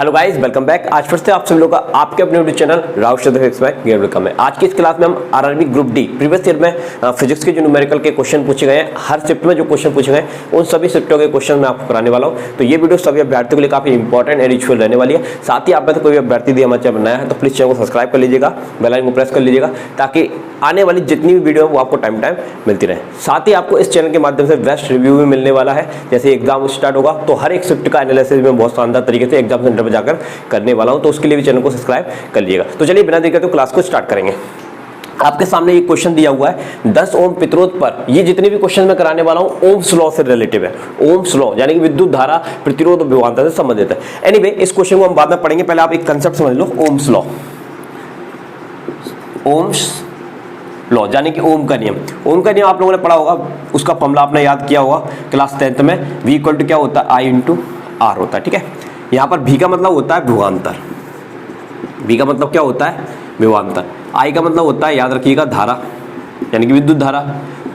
Hello guys, welcome back. आज फिर से आप सभी लोगों का आपके अपने यूट्यूब चैनल राव वेलकम है। आज की इस क्लास में हम RRB group D previous year में फिजिक्स के जो न्यूमेरिकल के क्वेश्चन पूछे गए हैं, हर शिफ्ट में जो क्वेश्चन पूछे गए उन सभी शिफ्टों के क्वेश्चन मैं आपको कराने वाला हूं। तो ये वीडियो सभी अभ्यर्थियों के लिए काफी इंपॉर्टेंट एंड यूजफुल रहने वाली है। साथ ही आप में तो कोई अभ्यर्थी भी हमारे चैनल नया है तो प्लीज चैनल को सब्सक्राइब कर लीजिएगा, बेल आइकन को प्रेस कर लीजिएगा ताकि आने वाली जितनी भी वीडियो है वो आपको टाइम मिलती रहे। साथ ही आपको इस चैनल के माध्यम से बेस्ट रिव्यू भी मिलने वाला है। जैसे एग्जाम स्टार्ट होगा तो हर एक शिफ्ट का एनालिसिस में बहुत शानदार तरीके से एग्जाम सेंटर पर जाकर करने वाला हूं, तो उसके लिए भी चैनल को सब्सक्राइब कर लीजिएगा। तो चलिए बिना देर के तो क्लास को स्टार्ट करेंगे। आपके सामने ये क्वेश्चन दिया हुआ है 10 ओम प्रतिरोध पर। ये जितने भी क्वेश्चन मैं कराने वाला हूं ओम्स लॉ से रिलेटिव है। ओम्स लॉ यानी कि विद्युत धारा प्रतिरोध और विभवांतर से संबंधित है। एनीवे, इस क्वेश्चन को हम बाद में पढ़ेंगे, पहले आप एक कंसेप्ट समझ लो। ओम्स लॉ, ओम्स लॉ यानी कि ओम का नियम। ओम का नियम आप लोगों ने पढ़ा होगा, उसका फॉर्मूला आपने याद किया होगा क्लास 10th में। V इक्वल टू क्या होता है, I इंटू R होता है। ठीक है, यहाँ पर V का मतलब होता है विभवांतर, V का मतलब क्या होता है विभवांतर, I का मतलब होता है, याद रखिएगा, धारा यानी कि विद्युत धारा,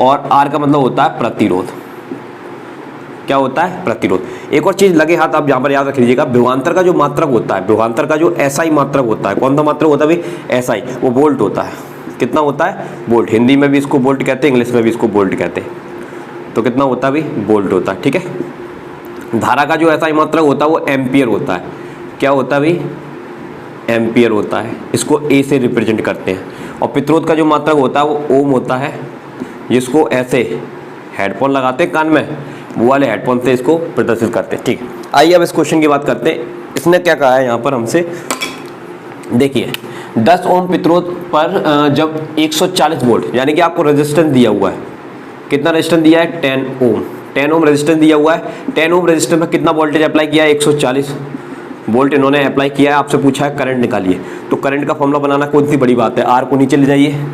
और R का मतलब होता है प्रतिरोध। क्या होता है, प्रतिरोध। एक और चीज लगे हाथ आप यहाँ पर याद रख लीजिएगा, विभवांतर का जो मात्रक होता है, विभवांतर का जो SI मात्रक होता है, कौन सा मात्रक होता है भाई, SI, वो वोल्ट होता है। कितना होता है, वोल्ट। हिंदी में भी इसको वोल्ट कहते हैं, इंग्लिश में भी इसको वोल्ट कहते हैं। तो कितना होता है भाई, वोल्ट होता है। ठीक है, धारा का जो SI मात्रक होता है वो एम्पियर होता है। क्या होता है भाई, एम्पियर होता है। इसको A से रिप्रेजेंट करते हैं। और प्रतिरोध का जो मात्रक होता है वो ओम होता है, जिसको ऐसे हेडफोन लगाते हैं कान में, वो वाले हेडफोन से इसको प्रदर्शित करते हैं। ठीक है, आइए अब इस क्वेश्चन की बात करते हैं। इसने क्या कहा है यहाँ पर हमसे, देखिए 10 ओम प्रतिरोध पर जब 140 वोल्ट यानी कि आपको रेजिस्टेंस दिया हुआ है, कितना रेजिस्टेंस दिया है, 10 ओम रेजिस्टेंस दिया हुआ है। 10 ओम रेजिस्टेंस में कितना वोल्टेज अप्लाई किया है, 140 वोल्ट इन्होंने अप्लाई किया है। आपसे पूछा है करंट निकालिए, तो करंट का फॉर्मूला बनाना कौन सी बड़ी बात है, आर को नीचे ले जाइए,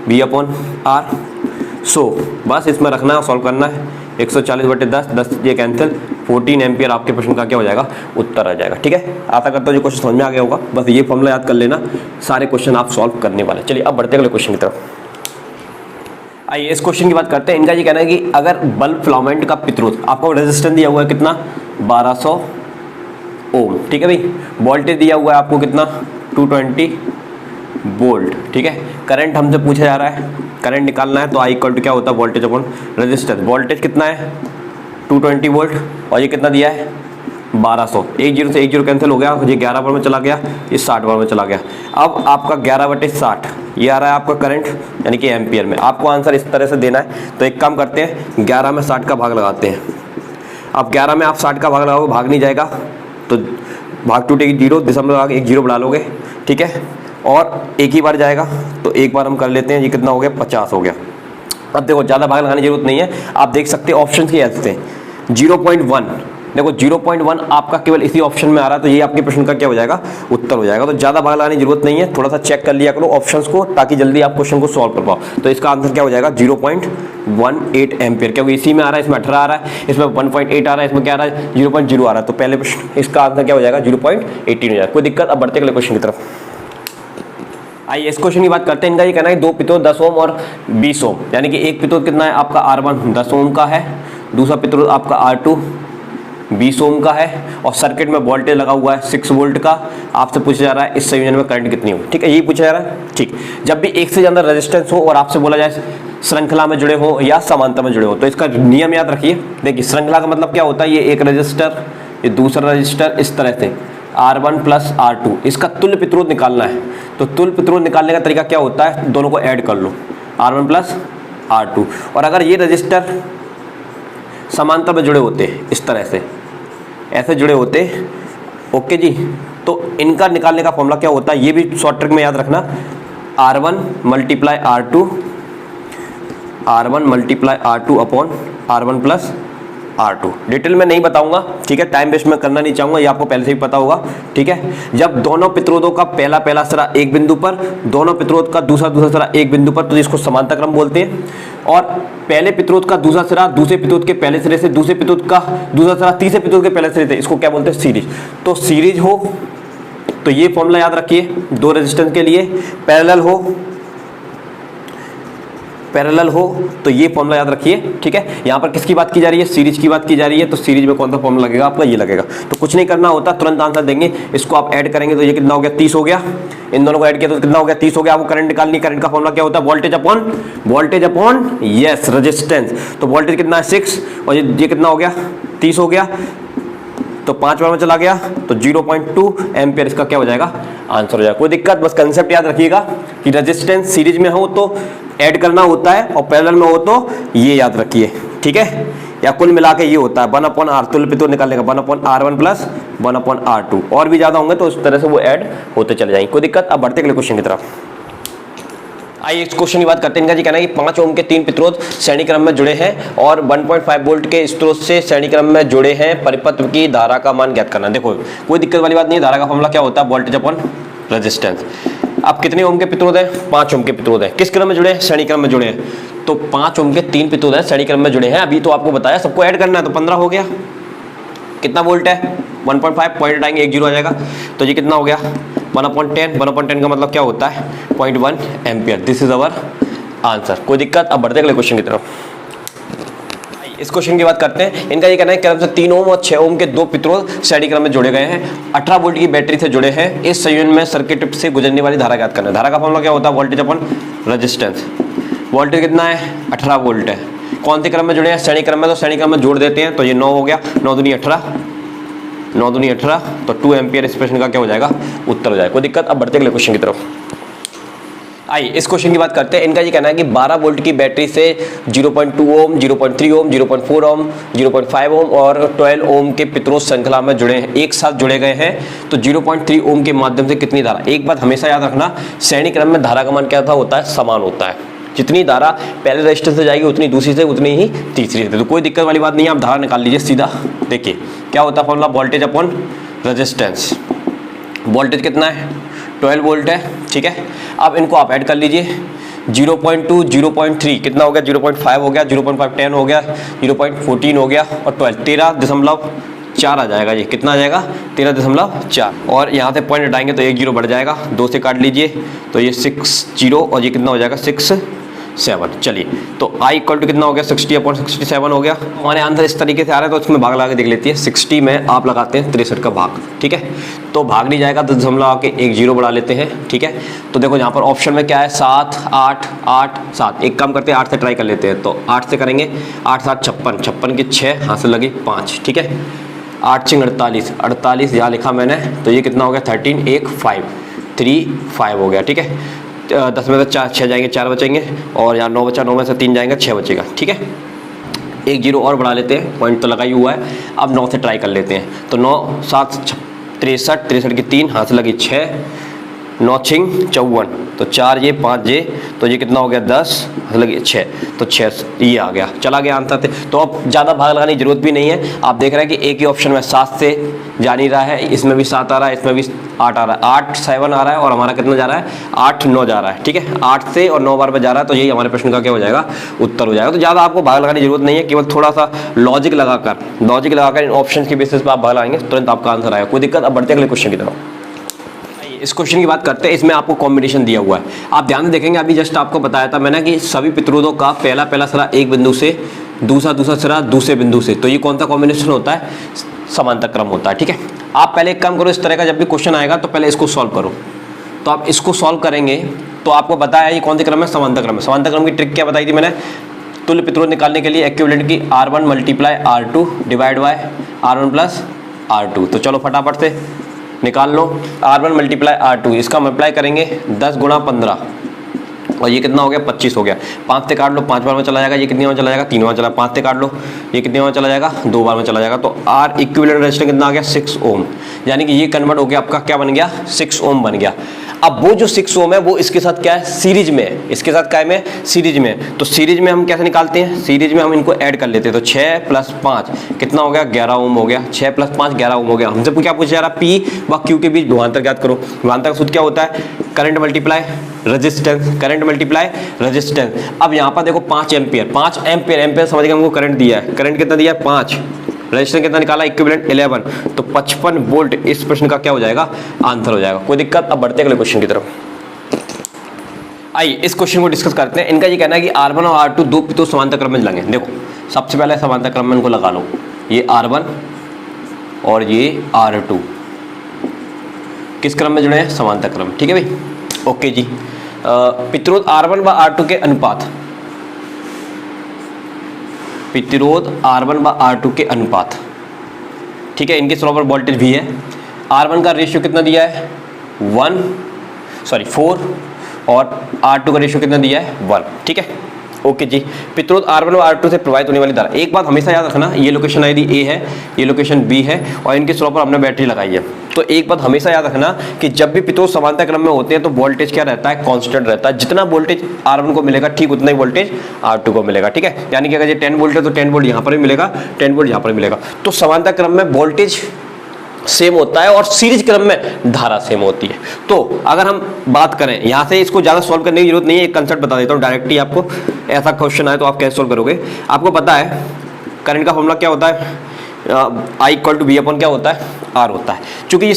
V अपॉन आर। सो बस इसमें रखना है, सॉल्व करना है। 140/10, 10 ये कैंसिल, 14 एम्पियर आपके प्रश्न का क्या हो जाएगा, उत्तर आ जाएगा। ठीक है, आशा करता हूँ जो क्वेश्चन समझ में आ गया होगा। बस ये फॉर्मूला याद कर लेना, सारे क्वेश्चन आप सॉल्व करने वाले। चलिए अब बढ़ते हैं अगले क्वेश्चन की तरफ। आइए इस क्वेश्चन की बात करते हैं। इनका ये कहना है कि अगर बल्ब फिलामेंट का प्रतिरोध, आपको रेजिस्टेंस दिया हुआ है कितना, 1200 ओम। ठीक है भाई, वोल्टेज दिया हुआ है आपको कितना, 220 वोल्ट। ठीक है, करंट हमसे पूछा जा रहा है, करंट निकालना है, तो I इक्वल टू क्या होता है, वोल्टेज अपॉन रेजिस्टेंस। वोल्टेज कितना है, 220 वोल्ट, और ये कितना दिया है, 1200। 1 0 से 1 0 कैंसिल हो गया, ये 11 बार में चला गया, ये 60 बार में चला गया। अब आपका 11/60 ये आ रहा है आपका करंट यानी कि एम्पियर में। आपको आंसर इस तरह से देना है, तो एक काम करते हैं, 11 में 60 का भाग लगाते हैं। अब 11 में आप 60 का भाग लगाओगे, भाग नहीं जाएगा, तो भाग टूटेगी 0, दशमलव लगा के 1 0 बढ़ा लोगे। ठीक है, और एक ही बार जाएगा, तो एक बार हम कर लेते हैं, ये कितना हो गया, 50 हो गया। अब देखो ज़्यादा भाग लगाने की जरूरत नहीं है, आप देख सकते हैं ऑप्शन की हेल्प से 0.1, देखो 0.1 आपका केवल इसी ऑप्शन में आ रहा है, तो ये आपके प्रश्न का क्या हो जाएगा, उत्तर हो जाएगा। तो ज़्यादा भाग लगाने की जरूरत नहीं है, थोड़ा सा चेक कर लिया करो ऑप्शंस को, ताकि जल्दी आप क्वेश्चन को सॉल्व कर पाओ। तो इसका आंसर क्या हो जाएगा, 0.18 एम्पियर, क्योंकि इसी में आ रहा है, इसमें 18 आ रहा है, इसमें 1.8 आ रहा है, इसमें क्या आ रहा है, 0.0 आ रहा है। तो पहले प्रश्न इसका आंसर क्या हो जाएगा, 0.18 हो जाएगा। कोई दिक्कत। अब बढ़ते अगले क्वेश्चन की तरफ। आइए इस क्वेश्चन की बात करते हैं। इनका ये कहना है 2 प्रतिरोध 10 ओम और 20 ओम, यानी कि एक प्रतिरोध कितना है आपका, R1 10 ओम का है, दूसरा प्रतिरोध आपका R2 20 ओम का है, और सर्किट में वोल्टेज लगा हुआ है 6 वोल्ट का। आपसे पूछा जा रहा है इस संयोजन में करंट कितनी हो। ठीक है, यही पूछा जा रहा है। ठीक, जब भी एक से ज़्यादा रेजिस्टेंस हो और आपसे बोला जाए श्रृंखला में जुड़े हो या समांतर में जुड़े हो, तो इसका नियम याद रखिए। देखिए श्रृंखला का मतलब क्या होता है, ये एक रजिस्टर, ये दूसरा रजिस्टर, इस तरह से R1 प्लस R2, इसका तुल्य प्रतिरोध निकालना है। तो तुल्य प्रतिरोध निकालने का तरीका क्या होता है, दोनों को ऐड कर लो, R1 प्लस R2। और अगर ये रजिस्टर समांतर में जुड़े होते इस तरह से, ऐसे जुड़े होते, ओके जी, तो इनका निकालने का फॉर्मूला क्या होता है, ये भी शॉर्ट ट्रिक में याद रखना, R1 multiply R2 upon R1 plus R2। Detail में नहीं बताऊंगा, ठीक है, टाइम वेस्ट में करना नहीं चाहूंगा, ये आपको पहले से ही पता होगा। ठीक है, जब दोनों प्रतिरोधों का पहला सिरा एक बिंदु पर, दोनों प्रतिरोध का दूसरा सिरा एक बिंदु पर, तो इसको समांतर क्रम बोलते हैं। और पहले प्रतिरोध का दूसरा सिरा दूसरे प्रतिरोध के पहले सिरे से, दूसरे प्रतिरोध का दूसरा सिरा तीसरे प्रतिरोध के पहले सिरे से, इसको क्या बोलते हैं, सीरीज। तो सीरीज हो तो ये फॉर्मूला याद रखिए, 2 रेजिस्टेंस के लिए। पैरेलल हो पैरेलल हो तो ये फॉर्मूला याद रखिए, ठीक है। यहाँ पर किसकी बात की जा रही है, सीरीज की बात की जा रही है, तो सीरीज में कौन सा फॉर्मूला लगेगा आपका, ये लगेगा। तो कुछ नहीं करना होता, तुरंत आंसर देंगे। इसको आप ऐड करेंगे तो ये कितना हो गया, 30 हो गया। इन दोनों को ऐड किया तो कितना हो गया, 30 हो गया। आपको करंट निकालनी, करंट का फॉर्मूला क्या होता है, वोल्टेज अपॉन यस रेजिस्टेंस। तो वोल्टेज कितना है 6 और ये कितना हो गया 30 हो गया, तो 5 बार में चला गया तो 0.2 एम्पियर इसका क्या हो जाएगा, आंसर हो जाएगा। कोई दिक्कत, बस कंसेप्ट याद रखिएगा कि रेजिस्टेंस सीरीज में हो तो ऐड करना होता है और पैरेलल में हो तो ये याद रखिए, ठीक है। या कुल मिला के ये होता है 1/R, तुल्य पितुर निकालने का 1/R1 प्लस 1/R2। और भी ज्यादा होंगे तो उस तरह से वो ऐड होते चले जाएंगे, कोई दिक्कत। अब बढ़ते अगले क्वेश्चन की तरफ। आइए इस क्वेश्चन की बात करते हैं। इनका जी कहना है कि 5 ओम के 3 प्रतिरोध श्रेणी क्रम में जुड़े हैं और 1.5 वोल्ट के स्रोत से श्रेणी क्रम में जुड़े हैं, परिपथ की धारा का मान ज्ञात करना। देखो कोई दिक्कत वाली बात नहीं है, धारा का फॉर्मूला क्या होता है, वोल्टेज अपॉन रेजिस्टेंस। अब कितने ओम के प्रतिरोध हैं, 5 ओम के प्रतिरोध हैं। किस क्रम में जुड़े हैं, श्रेणी क्रम में जुड़े हैं। तो 5 ओम के 3 प्रतिरोध हैं, श्रेणी क्रम में जुड़े हैं। अभी तो आपको बताया सबको ऐड करना है, तो 15 हो गया। कितना वोल्ट है, 1.5 पॉइंट आएंगे 1 0 आ जाएगा, तो ये कितना हो गया 1/10। 1/10 का मतलब क्या होता है 0.1 ampere. This is our answer, कोई दिक्कत। अब बढ़ते अगले क्वेश्चन की तरफ। इस क्वेश्चन की बात करते हैं। इनका ये कहना है क्रम से 3 ओम और 6 ओम के 2 प्रतिरोध श्रेणी क्रम में जोड़े गए हैं, 18 वोल्ट की बैटरी से जुड़े हैं। इस संयोजन में सर्किट से गुजरने वाली धारा ज्ञात करना है। धारा का फॉर्मूला क्या होता है, वोल्टेज अपॉन रेजिस्टेंस। वोल्टेज कितना है 18 वोल्ट है। कौन से क्रम में जुड़े हैं, श्रेणी क्रम में, तो श्रेणी क्रम में जोड़ देते हैं तो ये 9 हो गया, 9 दूनी 18, 9 दूनी 18, तो 2 एम्पियर इस प्रश्न का क्या हो जाएगा, उत्तर हो जाएगा, कोई दिक्कत। अब बढ़ते अगले क्वेश्चन की तरफ। आइए इस क्वेश्चन की बात करते हैं। इनका ये कहना है कि 12 वोल्ट की बैटरी से 0.2 ओम, 0.3 ओम, 0.4 ओम, 0.5 ओम और 12 ओम के प्रतिरोध श्रृंखला में जुड़े हैं, एक साथ जुड़े गए हैं। तो 0.3 ओम के माध्यम से कितनी धारा, एक बात हमेशा याद रखना, श्रेणी क्रम में धारा का मान क्या होता है, समान होता है। जितनी धारा पहले रजिस्टर से जाएगी उतनी दूसरी से, उतनी ही तीसरी से। तो कोई दिक्कत वाली बात नहीं है, आप धारा निकाल लीजिए सीधा। देखिए क्या होता है formula, voltage upon resistance. Voltage कितना है 12 वोल्ट है, ठीक है। अब इनको आप ऐड कर लीजिए, 0.2 0.3 कितना हो गया, 0.5 हो गया, 0.5 10 हो गया, 0.14 हो गया और 12 13.4 आ जाएगा। ये कितना आ जाएगा 13.4। और यहाँ से पॉइंट हटाएंगे तो 1 0 बढ़ जाएगा, 2 से काट लीजिए तो ये 6 0 और ये कितना हो जाएगा 6 7। चलिए तो I इक्वल टू कितना हो गया 60/67 हो गया। हमारे आंसर इस तरीके से आ रहा है तो उसमें भाग लगा के देख लेती है। 60 में आप लगाते हैं 63 का भाग, ठीक है। तो भाग नहीं जाएगा तो दशमलव आके 1 0 बढ़ा लेते हैं, ठीक है। तो देखो यहाँ पर ऑप्शन में क्या है 7 8 8 7। एक काम करते हैं 8 से ट्राई कर लेते हैं, तो 8 से करेंगे, 8 7 56, 56 के 6 हाथ से लगी 5, ठीक है। 8 6 48, 48 यहाँ लिखा मैंने, तो ये कितना हो गया 13 1 5 3 5 हो गया, ठीक है। 10 में से 4 6 जाएंगे, 4 बचेंगे और यहाँ 9 बचा, 9 में से 3 जाएंगे, 6 बचेगा, ठीक है। 1 0 और बढ़ा लेते हैं, पॉइंट तो लगा ही हुआ है। अब 9 से ट्राई कर लेते हैं, तो 9 7 63, 63 की 3 हाथ से लगी 6, 9 6 54, तो 4 ये 5 ये, तो ये कितना हो गया 10 लगी 6, तो 6 ये आ गया, चला गया आंसर से। तो अब ज़्यादा भाग लगाने की जरूरत भी नहीं है। आप देख रहे हैं कि एक ही ऑप्शन में 7 से जा नहीं रहा है, इसमें भी 7 आ रहा है, इसमें भी 8 आ रहा है, 8 7 आ रहा है और हमारा कितना जा रहा है 8 9 जा रहा है, ठीक है। 8 से और 9 बार में जा रहा है, तो यही हमारे प्रश्न का क्या हो जाएगा, उत्तर हो जाएगा। तो ज़्यादा आपको भाग लगाने की जरूरत नहीं है, केवल थोड़ा सा लॉजिक लगाकर इन ऑप्शन के बेसिस पर आप भाग लगाएंगे, तुरंत आपका आंसर आएगा, कोई दिक्कत। अब बढ़ते अगले क्वेश्चन की तरफ। इस क्वेश्चन की बात करते हैं। इसमें आपको कॉम्बिनेशन दिया हुआ है, आप ध्यान से देखेंगे। अभी जस्ट आपको बताया था मैंने कि सभी प्रतिरोधों का पहला सिरा एक बिंदु से, दूसरा सिरा दूसरे बिंदु से, तो ये कौन सा कॉम्बिनेशन होता है, समांतर क्रम होता है, ठीक है। आप पहले एक काम करो, इस तरह का जब भी क्वेश्चन आएगा तो पहले इसको सॉल्व करो। तो आप इसको सॉल्व करेंगे तो आपको बताया ये कौन से क्रम है, समांतर क्रम है। समांतर क्रम की ट्रिक क्या बताई थी मैंने, तुल्य प्रतिरोध निकालने के लिए इक्विवेलेंट की R1 × R2 divide by R1 + R2। तो चलो फटाफट से निकाल लो। R1 × R2, इसका मल्टीप्लाई करेंगे 10 × 15 और ये कितना हो गया 25 हो गया। 5 से काट लो, 5 बार में चला जाएगा, ये कितनी बार चला जाएगा 3 बार चला। 5 से काट लो, ये कितनी बार चला जाएगा 2 बार में चला जाएगा। तो R इक्विवेलेंट रेजिस्टेंस कितना आ गया 6 ओम, यानी कि ये कन्वर्ट हो गया आपका क्या बन गया 6 ओम बन गया। अब वो जो 6 ओम है वो इसके साथ क्या है, सीरीज में है, इसके साथ क्या है, सीरीज में। तो सीरीज में हम कैसे निकालते हैं, सीरीज में हम इनको ऐड कर लेते हैं। तो 6 + 5 कितना हो गया 11 ओम हो गया, 6 + 5 11 ओम हो गया। हमसे क्या पूछा जा रहा है, पी व क्यू के बीच विभवांतर ज्ञात करो। विभवांतर का सूत्र क्या होता है, current multiply resistance, current multiply resistance. अब यहाँ पर देखो 5 एम्पियर, 5 एम्पियर, एम्पियर समझ के हमको करंट दिया है, करंट कितना दिया है 5, रेजिस्टेंस कितना निकाला इक्विवेलेंट 11, तो 55 वोल्ट इस प्रश्न का क्या हो जाएगा, आंसर हो जाएगा, कोई दिक्कत। अब बढ़ते अगले क्वेश्चन की तरफ। आइए इस क्वेश्चन को डिस्कस करते हैं। इनका ये कहना है कि R1 और R2 दो पितों समांतर क्रम में चलेंगे। देखो सबसे पहले समांतर क्रम में इनको लगा लो, ये R1 और ये R2 किस क्रम में जुड़े हैं? समांतर क्रम। ठीक है भाई, ओके जी। प्रतिरोध R1 व R2 के अनुपात, प्रतिरोध R1 व R2 के अनुपात, ठीक है। इनके स्लोप पर वोल्टेज भी है। R1 का रेशियो कितना दिया है? 4 और R2 का रेशियो कितना दिया है? 1। ठीक है, ओके जी। प्रतिरोध R1 और R2 से प्रवाहित होने वाली धारा, एक बात हमेशा याद रखना, ये लोकेशन यदि A है, ये लोकेशन B है और इनके स्लोप पर हमने बैटरी लगाई है, तो एक बात हमेशा याद रखना कि जब भी प्रतिरोध समांतर क्रम में होते हैं तो वोल्टेज क्या रहता है? कांस्टेंट रहता है। जितना वोल्टेज R1 को मिलेगा ठीक उतना ही वोल्टेज R2 को मिलेगा। ठीक है, यानी कि अगर ये 10 वोल्ट है तो 10 वोल्ट यहाँ पर भी मिलेगा, 10 वोल्ट यहाँ पर भी मिलेगा। तो समांतर क्रम में वोल्टेज सेम होता है और सीरीज क्रम में धारा सेम होती है। तो अगर हम बात करें यहाँ से, इसको ज़्यादा सॉल्व करने की जरूरत नहीं है, एक कंसेप्ट बता देता हूँ डायरेक्टली आपको। ऐसा क्वेश्चन आए तो आप कैसे सॉल्व करोगे? आपको पता है करंट का फॉर्मूला क्या होता है? I equal to V upon क्या होता है? R होता है। चूंकि ये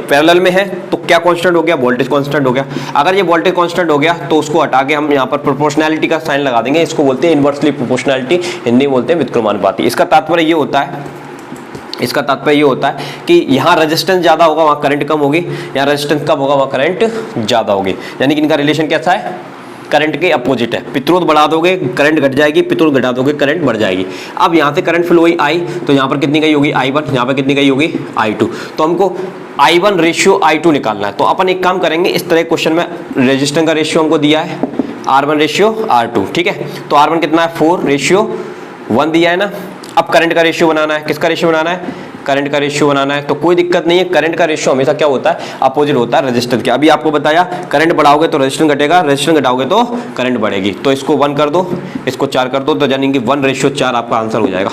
पैरेलल में है तो क्या कांस्टेंट हो गया? वोल्टेज कांस्टेंट हो गया। अगर ये वोल्टेज कांस्टेंट हो गया तो उसको हटा के हम यहाँ पर प्रोपोर्शनैलिटी का साइन लगा देंगे। इसको बोलते हैं इनवर्सली प्रोपोर्शनैलिटी, हिंदी में बोलते हैं व्युत्क्रमानुपाती। इसका तात्पर्य ये होता है कि यहाँ रेजिस्टेंस ज़्यादा होगा वहाँ करंट कम होगी, यहाँ रेजिस्टेंस कम होगा वहाँ करंट ज़्यादा होगी। यानी कि इनका रिलेशन कैसा है? करंट के अपोजिट है। प्रतिरोध बढ़ा दोगे करंट घट जाएगी, प्रतिरोध घटा दोगे करंट बढ़ जाएगी। अब यहाँ से करंट फ्लो हुई I, तो यहाँ पर कितनी गई होगी? I1, यहाँ पर कितनी गई होगी? I2। तो हमको I1 रेशियो I2 निकालना है। तो अपन एक काम करेंगे, इस तरह क्वेश्चन में रेजिस्टेंस का रेशियो हमको दिया है R1 रेशियो R2। ठीक है, तो R1 कितना है? 4 रेशियो 1 दिया है ना। अब करंट का रेशियो बनाना है। किसका रेशियो बनाना है? करंट का रेशियो बनाना है। तो कोई दिक्कत नहीं है, करंट का रेशियो हमेशा क्या होता है? अपोजिट होता है रेजिस्टेंस के। अभी आपको बताया करंट बढ़ाओगे तो रेजिस्टेंस घटेगा, रेजिस्टेंस घटाओगे तो करंट बढ़ेगी। तो इसको 1 कर दो, इसको 4 कर दो, तो यानी कि 1 रेशियो 4 आपका आंसर हो जाएगा।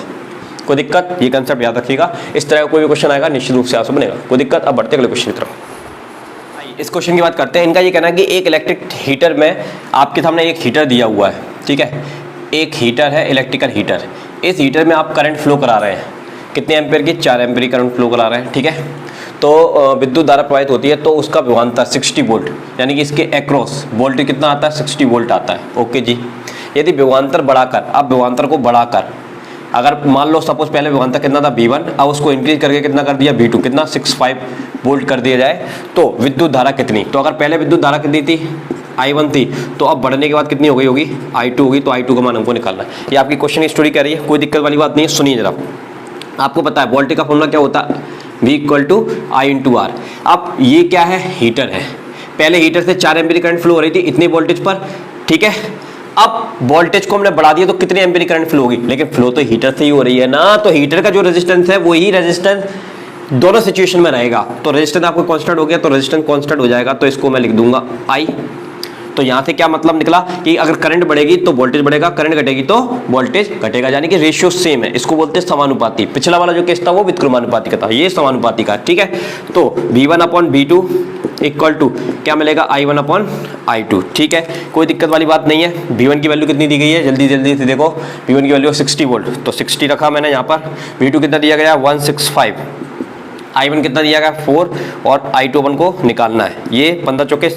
कोई दिक्कत? ये कंसेप्ट याद रखिएगा। इस तरह का कोई भी क्वेश्चन आएगा निश्चित रूप से आंसर बनेगा। कोई दिक्कत? अब बढ़ते अगले क्वेश्चन की तरफ। इस क्वेश्चन की बात करते हैं। इनका ये कहना है कि एक इलेक्ट्रिक हीटर में आपके सामने एक हीटर दिया हुआ है। ठीक है, एक हीटर है, इलेक्ट्रिकल हीटर। इस हीटर में आप करंट फ्लो करा रहे हैं, कितने एम्पेयर की? 4 एम्पेयर की करंट फ्लो करा रहे हैं। ठीक है, तो विद्युत धारा प्रवाहित होती है तो उसका विभवांतर 60 वोल्ट, यानी कि इसके एक्रॉस वोल्टेज कितना आता है? 60 वोल्ट आता है। ओके जी। यदि विभवांतर बढ़ाकर, अब विभवांतर को बढ़ाकर, अगर मान लो सपोज पहले विभवांतर कितना था? V1, अब उसको इंक्रीज करके कितना कर दिया? V2, कितना? 65 वोल्ट कर दिया जाए तो विद्युत धारा कितनी? तो अगर पहले विद्युत धारा कितनी थी? I1 थी, तो अब बढ़ने के बाद कितनी हो गई होगी? I2 होगी। तो I2 का मान हमको निकालना है। ये आपकी क्वेश्चन की स्टोरी कह रही है, कोई दिक्कत वाली बात नहीं है। सुनिए जरा, आपको पता है वोल्टेज का फॉर्मूला क्या होता है? V equal to I into R। अब ये क्या है? हीटर है। पहले हीटर से 4 एम्पीयर करंट फ्लो हो रही थी इतनी वोल्टेज पर। ठीक है, अब वोल्टेज को हमने बढ़ा दिया तो कितने एम्पीयर करंट फ्लो होगी? लेकिन फ्लो तो हीटर से ही हो रही है ना, तो हीटर का जो रेजिस्टेंस है वही रेजिस्टेंस दोनों सिचुएशन में रहेगा। तो रेजिस्टेंस आपको कांस्टेंट हो गया तो रेजिस्टेंस कांस्टेंट हो जाएगा। तो इसको मैं लिख दूंगा I। तो यहाँ से क्या मतलब निकला कि अगर करंट बढ़ेगी तो वोल्टेज बढ़ेगा, करंट घटेगी तो वोल्टेज घटेगा, यानी कि रेशियो सेम है। इसको बोलते हैं समानुपाती। पिछला वाला जो केस था वो व्युत्क्रमानुपाती का था, ये समानुपाती का। ठीक है, तो V1 upon V2 equal to क्या मिलेगा? I1 upon I2। ठीक है, कोई दिक्कत वाली बात नहीं है। V1 की वैल्यू कितनी दी गई है? जल्दी जल्दी से देखो, V1 की वैल्यू 60 वोल्ट, तो 60 रखा मैंने यहाँ पर। V2 कितना दिया गया? 165। I1 कितना दिया गया? 4 और I2 अपन को निकालना है। ये 15 चौके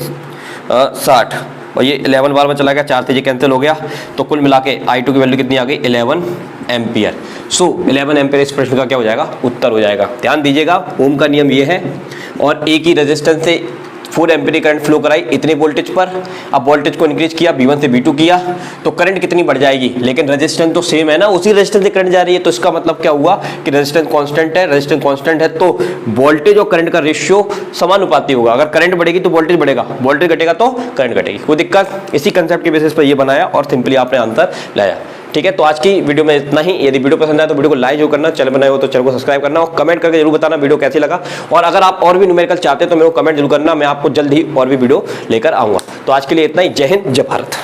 60 और ये 11 बार में चला गया, 4 से ये कैंसिल हो गया। तो कुल मिला के I2 की वैल्यू कितनी आ गई? 11 एम्पियर। सो 11 एम्पियर इस प्रश्न का क्या हो जाएगा? उत्तर हो जाएगा। ध्यान दीजिएगा, ओम का नियम ये है और एक ही रेजिस्टेंस से 4 एम्पीयर करंट फ्लो कराई इतने वोल्टेज पर। अब वोल्टेज को इंक्रीज किया, V1 से V2 किया, तो करंट कितनी बढ़ जाएगी? लेकिन रेजिस्टेंस तो सेम है ना, उसी रेजिस्टेंस से करंट जा रही है। तो इसका मतलब क्या हुआ कि रेजिस्टेंस कांस्टेंट है। रेजिस्टेंस कांस्टेंट है तो वोल्टेज और करंट का रेशियो समानुपाती होगा। अगर करंट बढ़ेगी तो वोल्टेज बढ़ेगा, वोल्टेज घटेगा तो करंट घटेगी। कोई दिक्कत? इसी कंसेप्ट के बेसिस पर ये बनाया और सिंपली आपने आंसर लाया। ठीक है, तो आज की वीडियो में इतना ही। यदि वीडियो पसंद आए तो वीडियो को लाइक जो करना, चैनल बनाए हो तो चैनल को सब्सक्राइब करना और कमेंट करके जरूर बताना वीडियो कैसी लगा। और अगर आप और भी न्यूमेरिकल चाहते हैं तो मेरे को कमेंट जरूर करना, मैं आपको जल्द ही और भी वीडियो लेकर आऊँगा। तो आज के लिए इतना ही। जय हिंद, जय भारत।